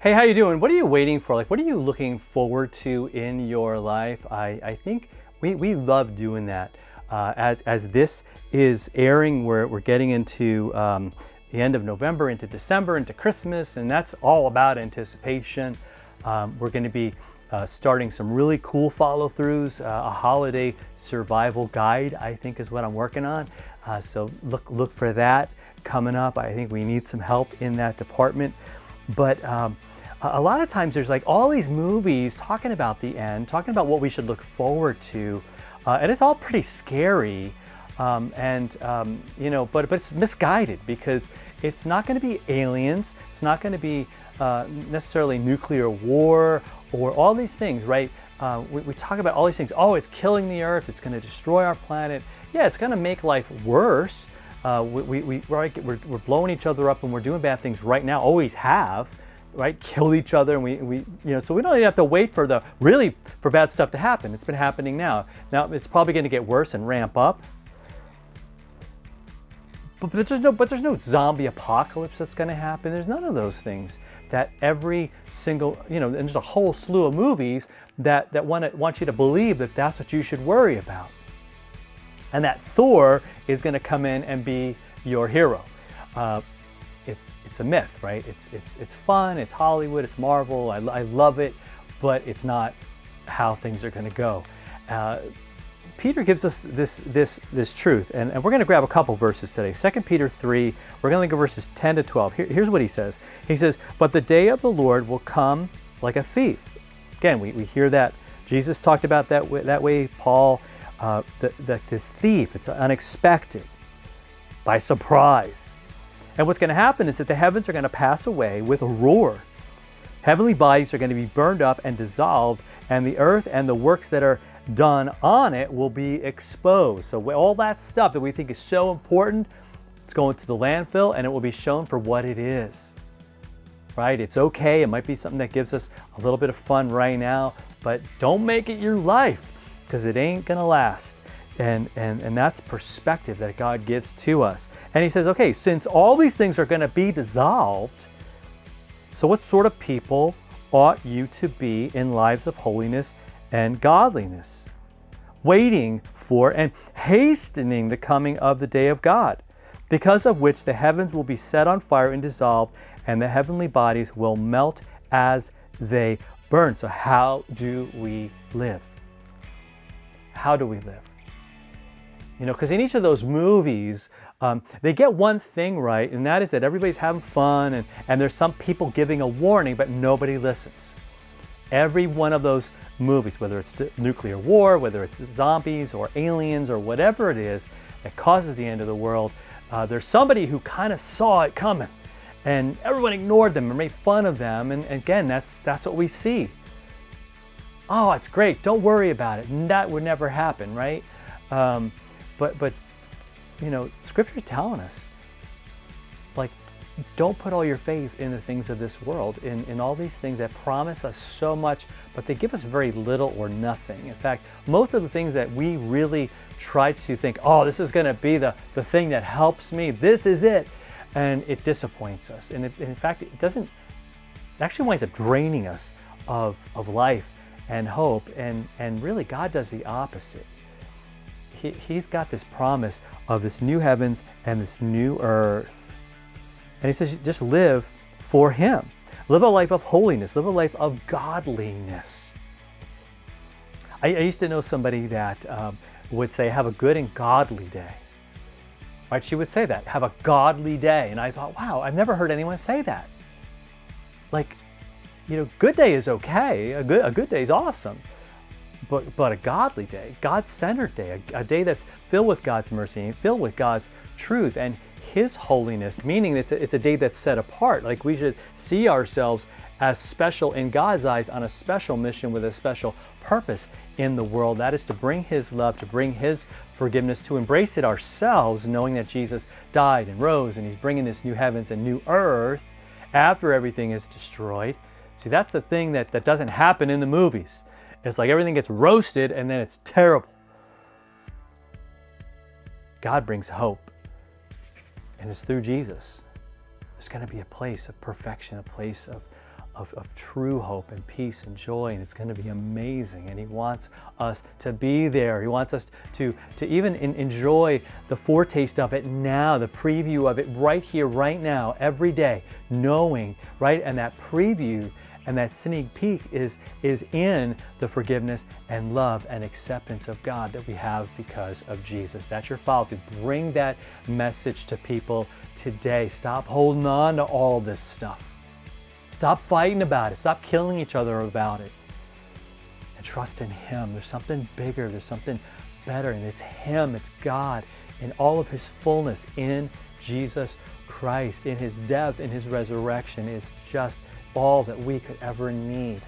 Hey, how you doing? What are you waiting for? Like, what are you looking forward to in your life? I think we love doing that. As this is airing, we're getting into the end of November, into December, into Christmas, and that's all about anticipation. We're going to be starting some really cool follow-throughs. A holiday survival guide, I think, is what I'm working on. So look for that coming up. I think we need some help in that department. But a lot of times there's like all these movies talking about the end, talking about what we should look forward to, and it's all pretty scary. But it's misguided because it's not going to be aliens. It's not going to be necessarily nuclear war or all these things, right? We talk about all these things. Oh, it's killing the earth. It's going to destroy our planet. Yeah, it's going to make life worse. We're blowing each other up and we're doing bad things right now, always have, right? Kill each other, and so we don't even have to wait for for bad stuff to happen. It's been happening now. Now it's probably going to get worse and ramp up. But there's no zombie apocalypse that's going to happen. There's none of those things that every single, and there's a whole slew of movies that want you to believe that that's what you should worry about. And that Thor is going to come in and be your hero. It's a myth, right? It's fun. It's Hollywood. It's Marvel. I love it, but it's not how things are going to go. Peter gives us this truth, and we're going to grab a couple verses today. 2 Peter 3. We're going to go verses 10 to 12. Here's what he says. He says, "But the day of the Lord will come like a thief." Again, we hear that Jesus talked about that way. Paul. This thief, it's unexpected, by surprise. And what's going to happen is that the heavens are going to pass away with a roar. Heavenly bodies are going to be burned up and dissolved, and the earth and the works that are done on it will be exposed. So all that stuff that we think is so important, it's going to the landfill, and it will be shown for what it is. Right? It's okay. It might be something that gives us a little bit of fun right now, but don't make it your life, because it ain't gonna last. And that's perspective that God gives to us. And he says, okay, since all these things are gonna be dissolved, so what sort of people ought you to be in lives of holiness and godliness, waiting for and hastening the coming of the day of God, because of which the heavens will be set on fire and dissolved, and the heavenly bodies will melt as they burn. So how do we live? How do we live? Because in each of those movies, they get one thing right, and that is that everybody's having fun, and there's some people giving a warning, but nobody listens. Every one of those movies, whether it's nuclear war, whether it's zombies or aliens or whatever it is that causes the end of the world, there's somebody who kind of saw it coming, and everyone ignored them or made fun of them. And again, that's what we see. Oh, it's great. Don't worry about it. That would never happen, right? But Scripture's telling us, like, don't put all your faith in the things of this world, in all these things that promise us so much, but they give us very little or nothing. In fact, most of the things that we really try to think, oh, this is going to be the thing that helps me, this is it, and it disappoints us. And in fact, it actually winds up draining us of life and hope, and really God does the opposite. He's got this promise of this new heavens and this new earth, and he says just live for him, live a life of holiness, live a life of godliness. I used to know somebody that would say, have a good and godly day, right? She would say that, have a godly day. And I thought, wow, I've never heard anyone say that. Like, good day is okay. A good day is awesome. But a godly day, God-centered day, a day that's filled with God's mercy and filled with God's truth and his holiness, meaning it's a day that's set apart. Like, we should see ourselves as special in God's eyes, on a special mission with a special purpose in the world. That is to bring his love, to bring his forgiveness, to embrace it ourselves, knowing that Jesus died and rose and he's bringing this new heavens and new earth after everything is destroyed. See, that's the thing that doesn't happen in the movies. It's like everything gets roasted and then it's terrible. God brings hope, and it's through Jesus. There's going to be a place of perfection, a place of true hope and peace and joy, and it's going to be amazing. And He wants us to be there. He wants us to even enjoy the foretaste of it now, the preview of it right here, right now, every day, knowing, right? And that preview and that sneak peek is in the forgiveness and love and acceptance of God that we have because of Jesus. That's your follow through. Bring that message to people today. Stop holding on to all this stuff. Stop fighting about it. Stop killing each other about it. And trust in Him. There's something bigger. There's something better. And it's Him. It's God in all of His fullness in Jesus Christ. In His death, in His resurrection is just all that we could ever need.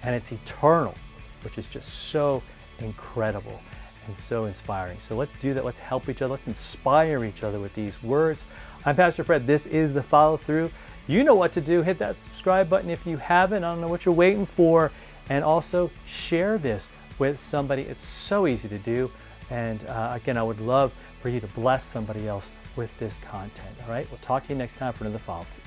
And it's eternal, which is just so incredible and so inspiring. So let's do that. Let's help each other. Let's inspire each other with these words. I'm Pastor Fred. This is The Follow Through. You know what to do. Hit that subscribe button if you haven't. I don't know what you're waiting for. And also share this with somebody. It's so easy to do. And again, I would love for you to bless somebody else with this content. All right? We'll talk to you next time for another Follow Through.